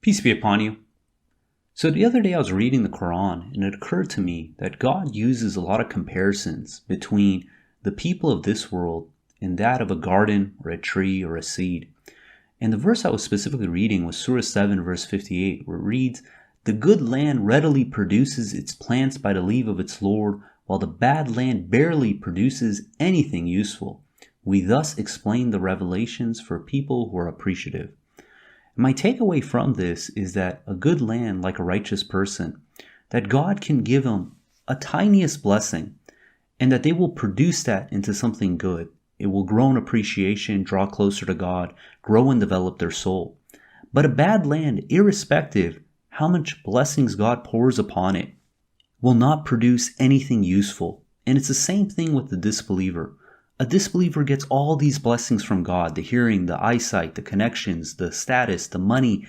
Peace be upon you. So the other day I was reading the Quran and it occurred to me that God uses a lot of comparisons between the people of this world and that of a garden or a tree or a seed. And the verse I was specifically reading was Surah 7 verse 58, where it reads, "The good land readily produces its plants by the leave of its Lord, while the bad land barely produces anything useful. We thus explain the revelations for people who are appreciative." My takeaway from this is that a good land, like a righteous person, that God can give them a tiniest blessing and that they will produce that into something good. It will grow in appreciation, draw closer to God, grow and develop their soul. But a bad land, irrespective how much blessings God pours upon it, will not produce anything useful. And it's the same thing with the disbeliever. A disbeliever gets all these blessings from God, the hearing, the eyesight, the connections, the status, the money,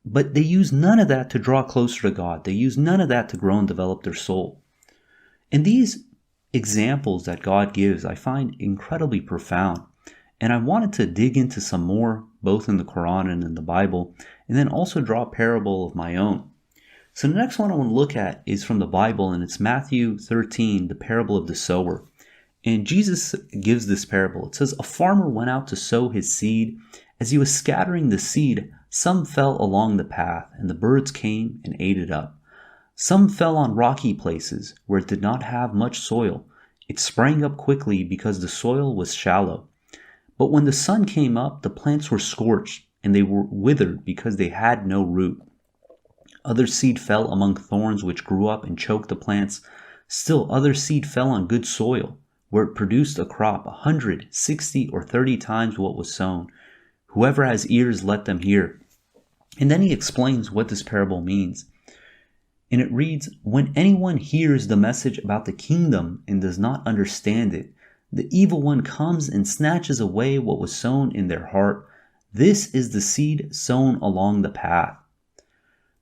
but they use none of that to draw closer to God. They use none of that to grow and develop their soul. And these examples that God gives, I find incredibly profound. And I wanted to dig into some more, both in the Quran and in the Bible, and then also draw a parable of my own. So the next one I want to look at is from the Bible, and it's Matthew 13, the parable of the sower. And Jesus gives this parable. It says, "A farmer went out to sow his seed. As he was scattering the seed, some fell along the path, and the birds came and ate it up. Some fell on rocky places, where it did not have much soil. It sprang up quickly because the soil was shallow. But when the sun came up, the plants were scorched, and they were withered because they had no root. Other seed fell among thorns, which grew up and choked the plants. Still other seed fell on good soil, where it produced a crop 100, 60, or 30 times what was sown. Whoever has ears, let them hear." And then he explains what this parable means. And it reads, "When anyone hears the message about the kingdom and does not understand it, the evil one comes and snatches away what was sown in their heart. This is the seed sown along the path."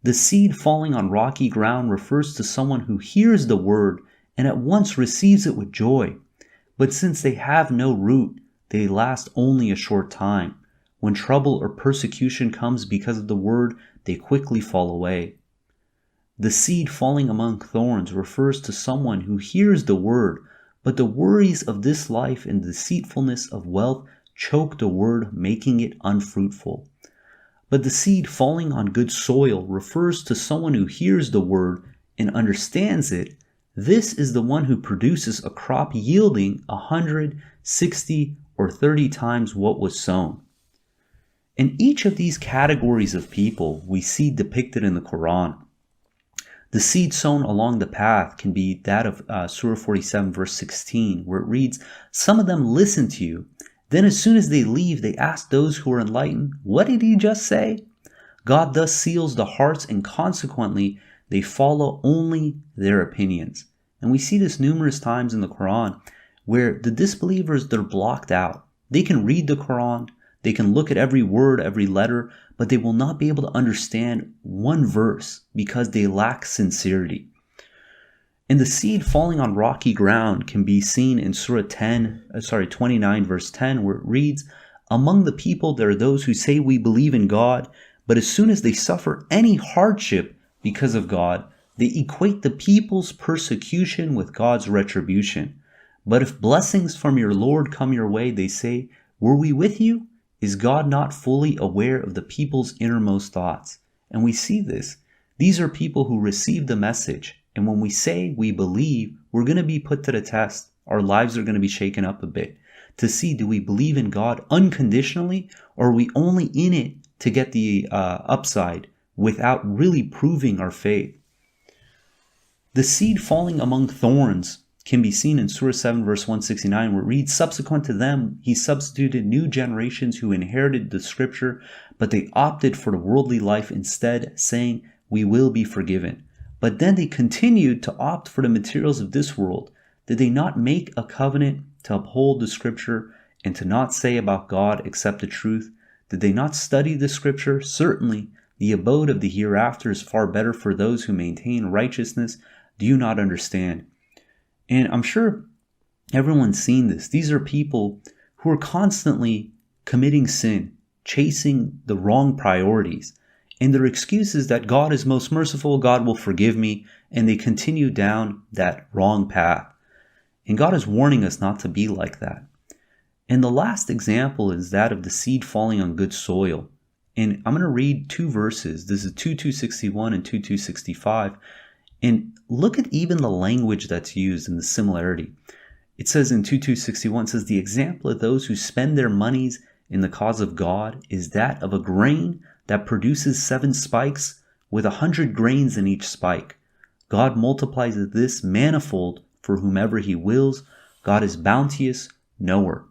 The seed falling on rocky ground refers to someone who hears the word and at once receives it with joy. But since they have no root, they last only a short time. When trouble or persecution comes because of the word, they quickly fall away. The seed falling among thorns refers to someone who hears the word, but the worries of this life and the deceitfulness of wealth choke the word, making it unfruitful. But the seed falling on good soil refers to someone who hears the word and understands it. This is the one who produces a crop yielding 100, 60, or 30 times what was sown. In each of these categories of people we see depicted in the Quran. The seed sown along the path can be that of Surah 47 verse 16, where it reads, "Some of them listen to you. Then as soon as they leave, they ask those who are enlightened, 'What did he just say?' God thus seals the hearts, and consequently they follow only their opinions." And we see this numerous times in the Quran, where the disbelievers, they're blocked out. They can read the Quran, they can look at every word, every letter, but they will not be able to understand one verse because they lack sincerity. And the seed falling on rocky ground can be seen in Surah 29 verse 10, where it reads, "Among the people there are those who say we believe in God, but as soon as they suffer any hardship because of God, they equate the people's persecution with God's retribution. But if blessings from your Lord come your way, they say, 'Were we with you?' Is God not fully aware of the people's innermost thoughts?" And we see this. These are people who receive the message. And when we say we believe, we're going to be put to the test. Our lives are going to be shaken up a bit to see, do we believe in God unconditionally, or are we only in it to get the upside without really proving our faith? The seed falling among thorns can be seen in Surah 7 verse 169, where it reads, "Subsequent to them, he substituted new generations who inherited the scripture, but they opted for the worldly life instead, saying, 'We will be forgiven.' But then they continued to opt for the materials of this world. Did they not make a covenant to uphold the scripture and to not say about God except the truth? Did they not study the scripture? Certainly, the abode of the hereafter is far better for those who maintain righteousness. Do you not understand?" And I'm sure everyone's seen this. These are people who are constantly committing sin, chasing the wrong priorities. And their excuse is that God is most merciful, God will forgive me, and they continue down that wrong path. And God is warning us not to be like that. And the last example is that of the seed falling on good soil. And I'm going to read two verses. This is 2:261 and 2:265. And look at even the language that's used and the similarity. It says in 2:261, it says, the example of those who spend their monies in the cause of God is that of a grain that produces 7 spikes with 100 grains in each spike. God multiplies this manifold for whomever he wills. God is bounteous knower.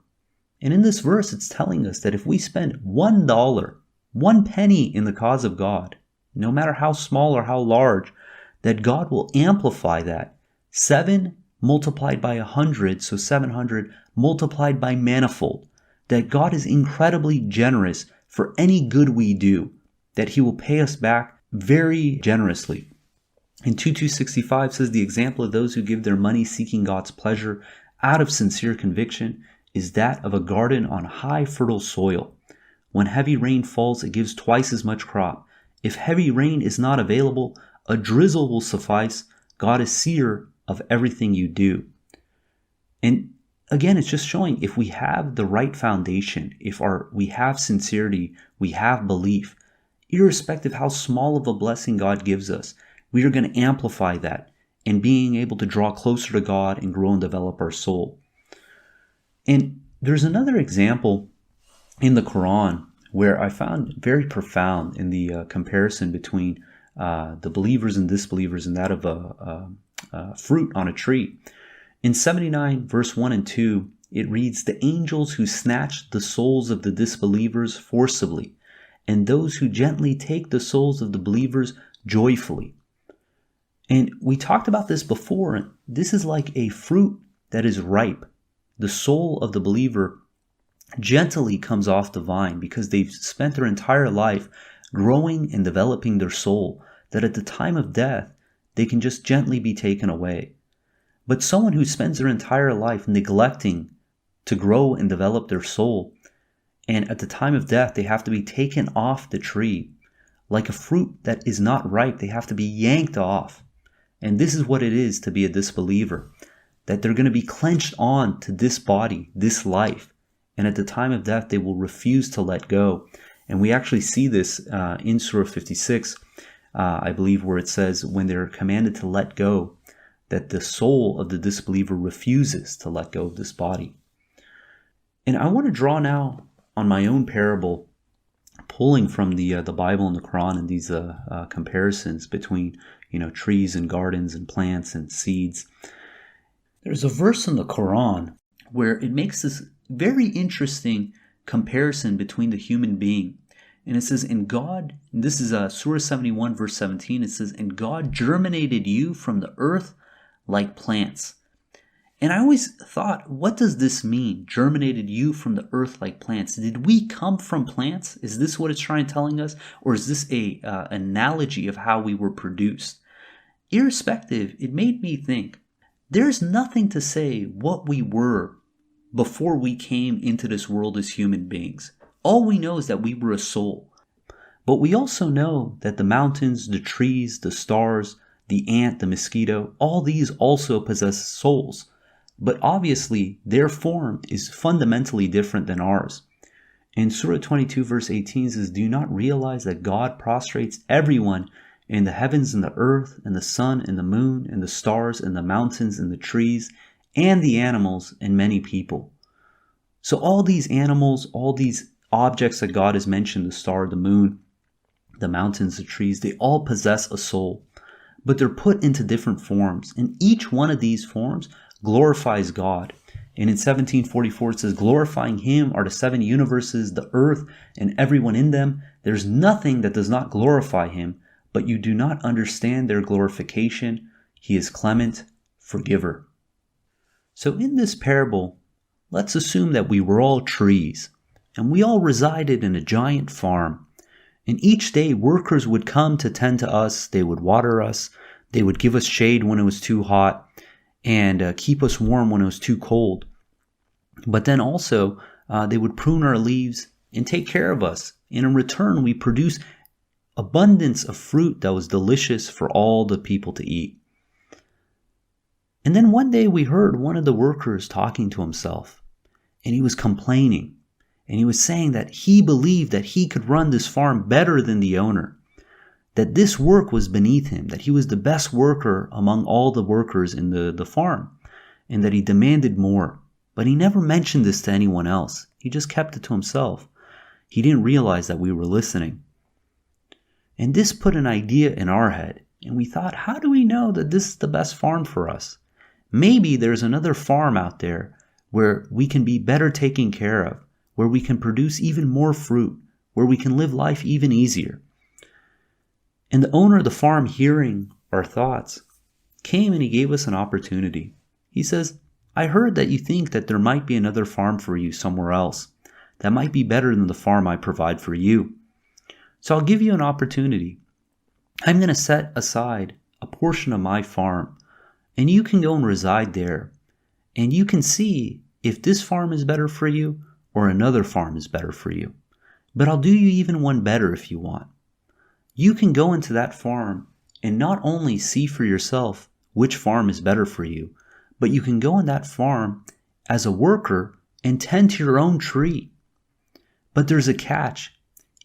And in this verse, it's telling us that if we spend $1, 1 penny in the cause of God, no matter how small or how large, that God will amplify that. 7 multiplied by 100, so 700 multiplied by manifold. That God is incredibly generous for any good we do, that he will pay us back very generously. And 2:265 says, the example of those who give their money seeking God's pleasure out of sincere conviction is that of a garden on high fertile soil. When heavy rain falls, it gives twice as much crop. If heavy rain is not available, a drizzle will suffice. God is seer of everything you do. And again, it's just showing if we have the right foundation, if we have sincerity, we have belief, irrespective how small of a blessing God gives us, we are going to amplify that and being able to draw closer to God and grow and develop our soul. And there's another example in the Quran where I found very profound in the comparison between the believers and disbelievers and that of a fruit on a tree. In 79 verse 1 and 2, it reads, the angels who snatch the souls of the disbelievers forcibly, and those who gently take the souls of the believers joyfully. And we talked about this before. This is like a fruit that is ripe. The soul of the believer gently comes off the vine because they've spent their entire life growing and developing their soul, that at the time of death, they can just gently be taken away. But someone who spends their entire life neglecting to grow and develop their soul, and at the time of death, they have to be taken off the tree, like a fruit that is not ripe, they have to be yanked off. And this is what it is to be a disbeliever, that they're going to be clenched on to this body, this life, and at the time of death, they will refuse to let go. And we actually see this in Surah 56, I believe, where it says when they're commanded to let go, that the soul of the disbeliever refuses to let go of this body. And I want to draw now on my own parable, pulling from the Bible and the Quran and these comparisons between trees and gardens and plants and seeds. There's a verse in the Quran where it makes this very interesting comparison between the human being. And it says, and this is Surah 71 verse 17, it says, and God germinated you from the earth like plants. And I always thought, what does this mean? Germinated you from the earth like plants. Did we come from plants? Is this what it's telling us? Or is this a analogy of how we were produced? Irrespective, it made me think, there's nothing to say what we were before we came into this world as human beings. All we know is that we were a soul. But we also know that the mountains, the trees, the stars, the ant, the mosquito, all these also possess souls. But obviously, their form is fundamentally different than ours. In Surah 22 verse 18 says, do you not realize that God prostrates everyone in the heavens and the earth and the sun and the moon and the stars and the mountains and the trees and the animals and many people? So all these animals, all these objects that God has mentioned, the star, the moon, the mountains, the trees, they all possess a soul. But they're put into different forms. And each one of these forms glorifies God. And in 1744 it says, glorifying him are the 7 universes, the earth, and everyone in them. There's nothing that does not glorify him, but you do not understand their glorification. He is clement, forgiver. So in this parable, let's assume that we were all trees, and we all resided in a giant farm. And each day workers would come to tend to us, they would water us, they would give us shade when it was too hot, and keep us warm when it was too cold. But then also, they would prune our leaves and take care of us. And in return, we produce abundance of fruit that was delicious for all the people to eat. And then one day we heard one of the workers talking to himself, and he was complaining, and he was saying that he believed that he could run this farm better than the owner, that this work was beneath him, that he was the best worker among all the workers in the farm, and that he demanded more. But he never mentioned this to anyone else. He just kept it to himself. He didn't realize that we were listening. And this put an idea in our head, and we thought, how do we know that this is the best farm for us? Maybe there's another farm out there where we can be better taken care of, where we can produce even more fruit, where we can live life even easier. And the owner of the farm, hearing our thoughts, came and he gave us an opportunity. He says, I heard that you think that there might be another farm for you somewhere else that might be better than the farm I provide for you. So I'll give you an opportunity. I'm going to set aside a portion of my farm, and you can go and reside there, and you can see if this farm is better for you or another farm is better for you. But I'll do you even one better if you want. You can go into that farm and not only see for yourself which farm is better for you, but you can go in that farm as a worker and tend to your own tree. But there's a catch.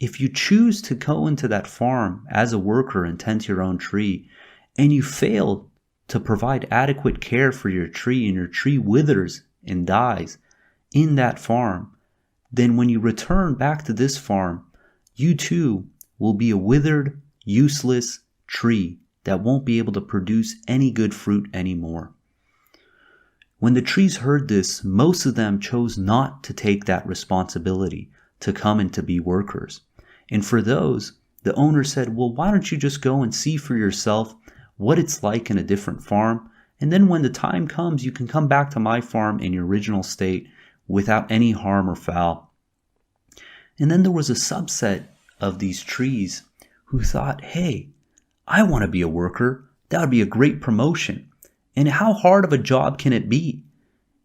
If you choose to go into that farm as a worker and tend to your own tree, and you fail to provide adequate care for your tree, and your tree withers and dies in that farm, then when you return back to this farm, you too will be a withered, useless tree that won't be able to produce any good fruit anymore. When the trees heard this, most of them chose not to take that responsibility to come and to be workers. And for those, the owner said, well, why don't you just go and see for yourself what it's like in a different farm, and then when the time comes, you can come back to my farm in your original state without any harm or foul. And then there was a subset of these trees who thought, hey, I want to be a worker. That would be a great promotion. And how hard of a job can it be?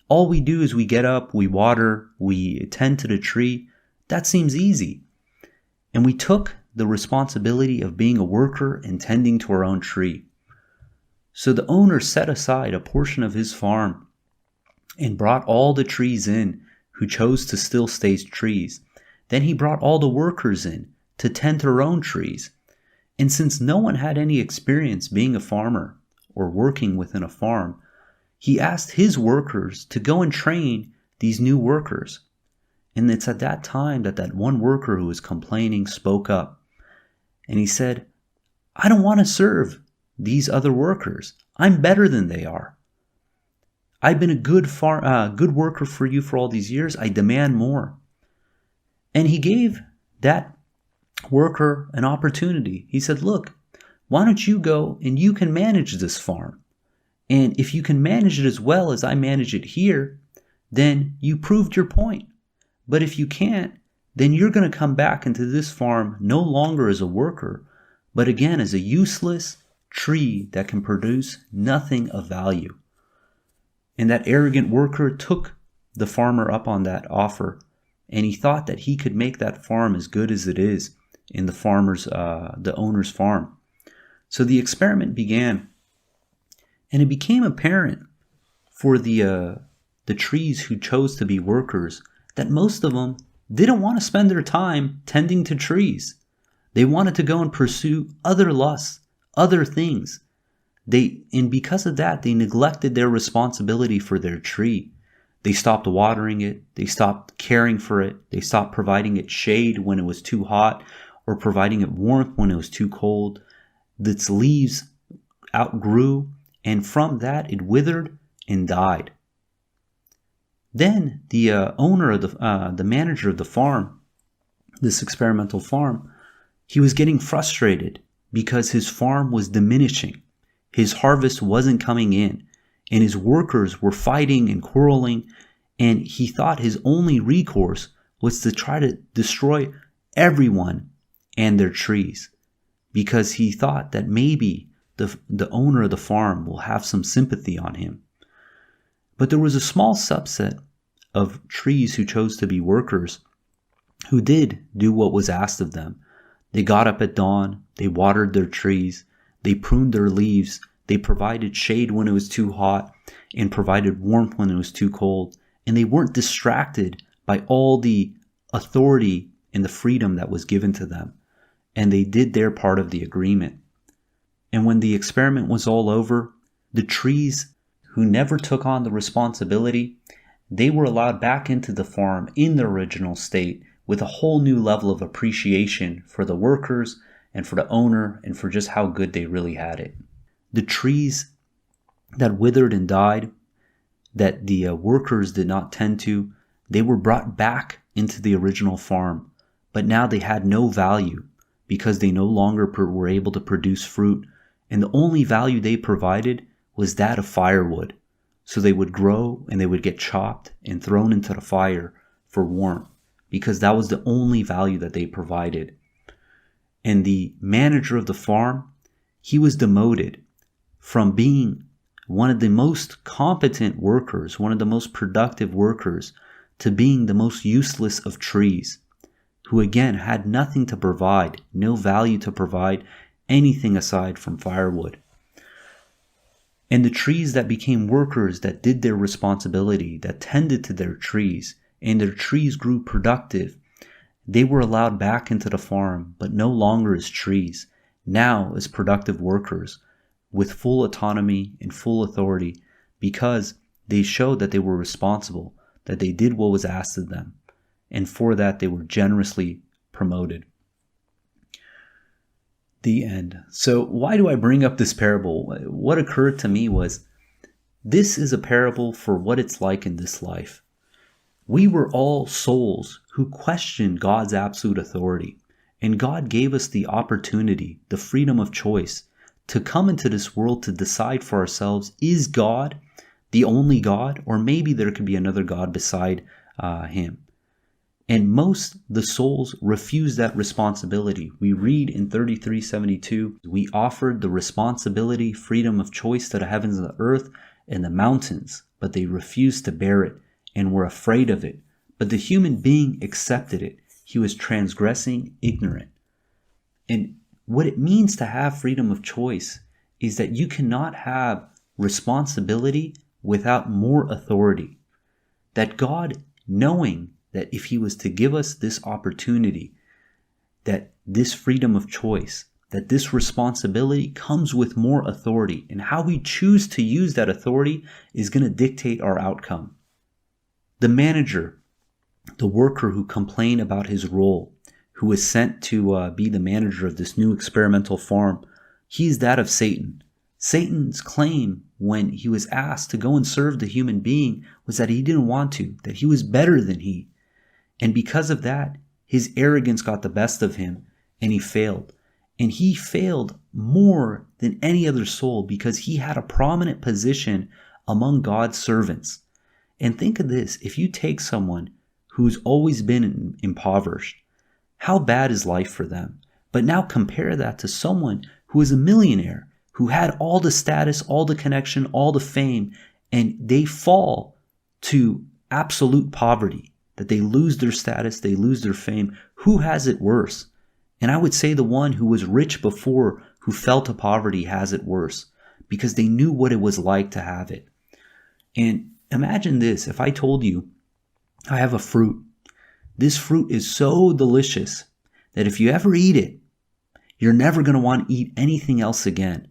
All we do is we get up, we water, we tend to the tree. That seems easy. And we took the responsibility of being a worker and tending to our own tree. So the owner set aside a portion of his farm and brought all the trees in who chose to still stay trees. Then he brought all the workers in to tend their own trees. And since no one had any experience being a farmer or working within a farm, he asked his workers to go and train these new workers. And it's at that time that one worker who was complaining spoke up. And he said, I don't want to serve these other workers. I'm better than they are. I've been a good worker for you for all these years. I demand more. And he gave that worker an opportunity. He said, look, why don't you go and you can manage this farm? And if you can manage it as well as I manage it here, then you proved your point. But if you can't, then you're going to come back into this farm no longer as a worker, but again as a useless tree that can produce nothing of value. And that arrogant worker took the farmer up on that offer, and he thought that he could make that farm as good as it is in the owner's farm. So the experiment began, and it became apparent for the trees who chose to be workers that most of them didn't want to spend their time tending to trees. They wanted to go and pursue other lusts, other things. And because of that, they neglected their responsibility for their tree. They stopped watering it. They stopped caring for it. They stopped providing it shade when it was too hot or providing it warmth when it was too cold. Its leaves outgrew, and from that it withered and died. Then the owner of the manager of the farm, this experimental farm, he was getting frustrated because his farm was diminishing. His harvest wasn't coming in, and his workers were fighting and quarreling, and he thought his only recourse was to try to destroy everyone and their trees, because he thought that maybe the owner of the farm will have some sympathy on him. But there was a small subset of trees who chose to be workers who did do what was asked of them. They got up at dawn, they watered their trees, they pruned their leaves, they provided shade when it was too hot, and provided warmth when it was too cold. And they weren't distracted by all the authority and the freedom that was given to them. And they did their part of the agreement. And when the experiment was all over, the trees who never took on the responsibility, they were allowed back into the farm in their original state with a whole new level of appreciation for the workers and for the owner and for just how good they really had it. The trees that withered and died, that the workers did not tend to, they were brought back into the original farm, but now they had no value because they no longer were able to produce fruit, and the only value they provided was that of firewood. So they would grow and they would get chopped and thrown into the fire for warmth, because that was the only value that they provided. And the manager of the farm, he was demoted from being one of the most competent workers, one of the most productive workers, to being the most useless of trees, who again had nothing to provide, no value to provide, anything aside from firewood. And the trees that became workers, that did their responsibility, that tended to their trees, and their trees grew productive, they were allowed back into the farm, but no longer as trees, now as productive workers, with full autonomy and full authority, because they showed that they were responsible, that they did what was asked of them, and for that they were generously promoted. The end. So why do I bring up this parable? What occurred to me was, this is a parable for what it's like in this life. We were all souls who questioned God's absolute authority, and God gave us the opportunity, the freedom of choice, to come into this world to decide for ourselves, is God the only God, or maybe there could be another God beside him? And most the souls refuse that responsibility. We read in 33:72, we offered the responsibility, freedom of choice to the heavens and the earth and the mountains, but they refused to bear it and were afraid of it. But the human being accepted it. He was transgressing, ignorant. And what it means to have freedom of choice is that you cannot have responsibility without more authority. That God, knowing that if he was to give us this opportunity, that this freedom of choice, that this responsibility comes with more authority, and how we choose to use that authority is going to dictate our outcome. The manager, the worker who complained about his role, who was sent to be the manager of this new experimental farm, he's that of Satan. Satan's claim when he was asked to go and serve the human being was that he didn't want to, that he was better than he. And because of that, his arrogance got the best of him and he failed. And he failed more than any other soul because he had a prominent position among God's servants. And think of this, if you take someone who's always been impoverished, how bad is life for them? But now compare that to someone who is a millionaire, who had all the status, all the connection, all the fame, and they fall to absolute poverty, that they lose their status, they lose their fame. Who has it worse? And I would say the one who was rich before, who fell to poverty, has it worse, because they knew what it was like to have it. And imagine this, if I told you, I have a fruit. This fruit is so delicious that if you ever eat it, you're never going to want to eat anything else again.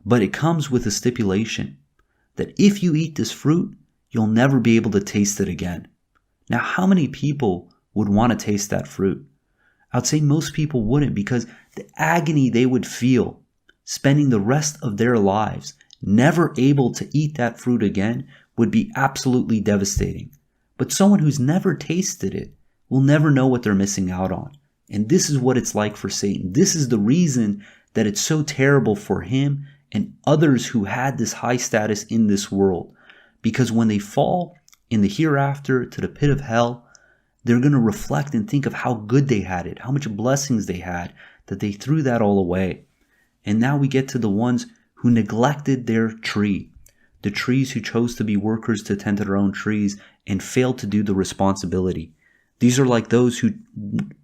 But it comes with a stipulation that if you eat this fruit, you'll never be able to taste it again. Now, how many people would want to taste that fruit? I'd say most people wouldn't, because the agony they would feel spending the rest of their lives never able to eat that fruit again would be absolutely devastating. But someone who's never tasted it will never know what they're missing out on. And this is what it's like for Satan. This is the reason that it's so terrible for him and others who had this high status in this world. Because when they fall in the hereafter to the pit of hell, they're going to reflect and think of how good they had it, how much blessings they had, that they threw that all away. And now we get to the ones who neglected their tree, the trees who chose to be workers to tend to their own trees and failed to do the responsibility. These are like those who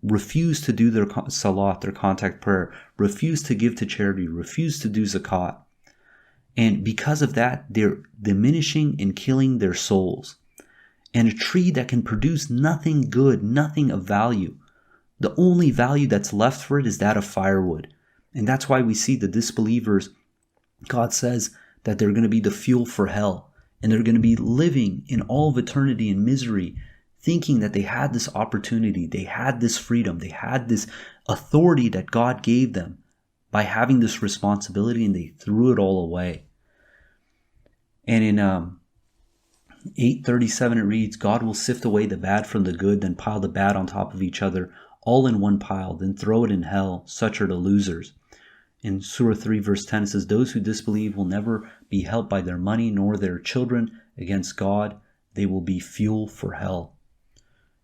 refuse to do their salat, their contact prayer, refuse to give to charity, refuse to do zakat. And because of that, they're diminishing and killing their souls. And a tree that can produce nothing good, nothing of value, the only value that's left for it is that of firewood. And that's why we see the disbelievers, God says that they're going to be the fuel for hell. And they're going to be living in all of eternity in misery, thinking that they had this opportunity, they had this freedom, they had this authority that God gave them by having this responsibility, and they threw it all away. And in 8:37 it reads, God will sift away the bad from the good, then pile the bad on top of each other, all in one pile, then throw it in hell. Such are the losers. In Surah 3 verse 10 it says, those who disbelieve will never be helped by their money nor their children against God. They will be fuel for hell.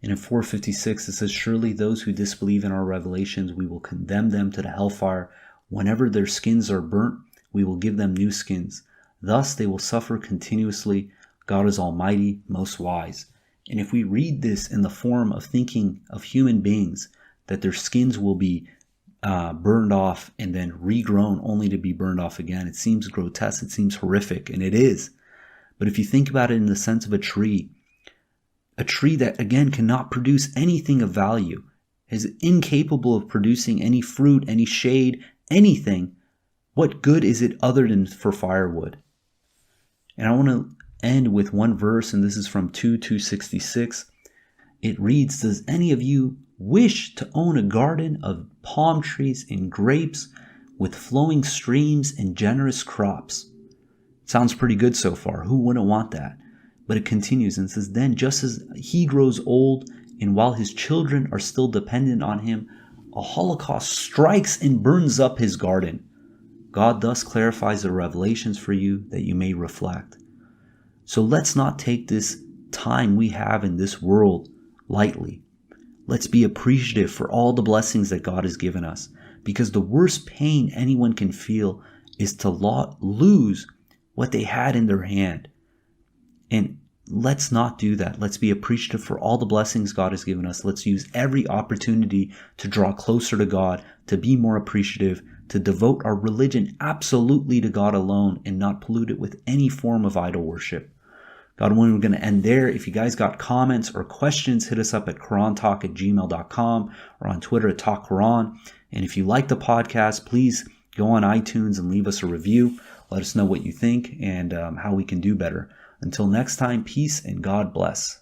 And in 4:56 it says, surely those who disbelieve in our revelations, we will condemn them to the hellfire. Whenever their skins are burnt, we will give them new skins. Thus they will suffer continuously. God is almighty, most wise. And if we read this in the form of thinking of human beings, that their skins will be burned off and then regrown only to be burned off again, it seems grotesque, it seems horrific, and it is. But if you think about it in the sense of a tree that again cannot produce anything of value, is incapable of producing any fruit, any shade, anything, what good is it other than for firewood? And I want to end with one verse, and this is from 2:266. It reads, does any of you wish to own a garden of palm trees and grapes with flowing streams and generous crops? Sounds pretty good so far. Who wouldn't want that? But it continues and says, then just as he grows old and while his children are still dependent on him, a holocaust strikes and burns up his garden. God thus clarifies the revelations for you that you may reflect. So let's not take this time we have in this world lightly. Let's be appreciative for all the blessings that God has given us, because the worst pain anyone can feel is to lose what they had in their hand. And let's not do that. Let's be appreciative for all the blessings God has given us. Let's use every opportunity to draw closer to God, to be more appreciative, to devote our religion absolutely to God alone and not pollute it with any form of idol worship. God willing, we're going to end there. If you guys got comments or questions, hit us up at QuranTalk@gmail.com or on Twitter at TalkQuran. And if you like the podcast, please go on iTunes and leave us a review. Let us know what you think and how we can do better. Until next time, peace and God bless.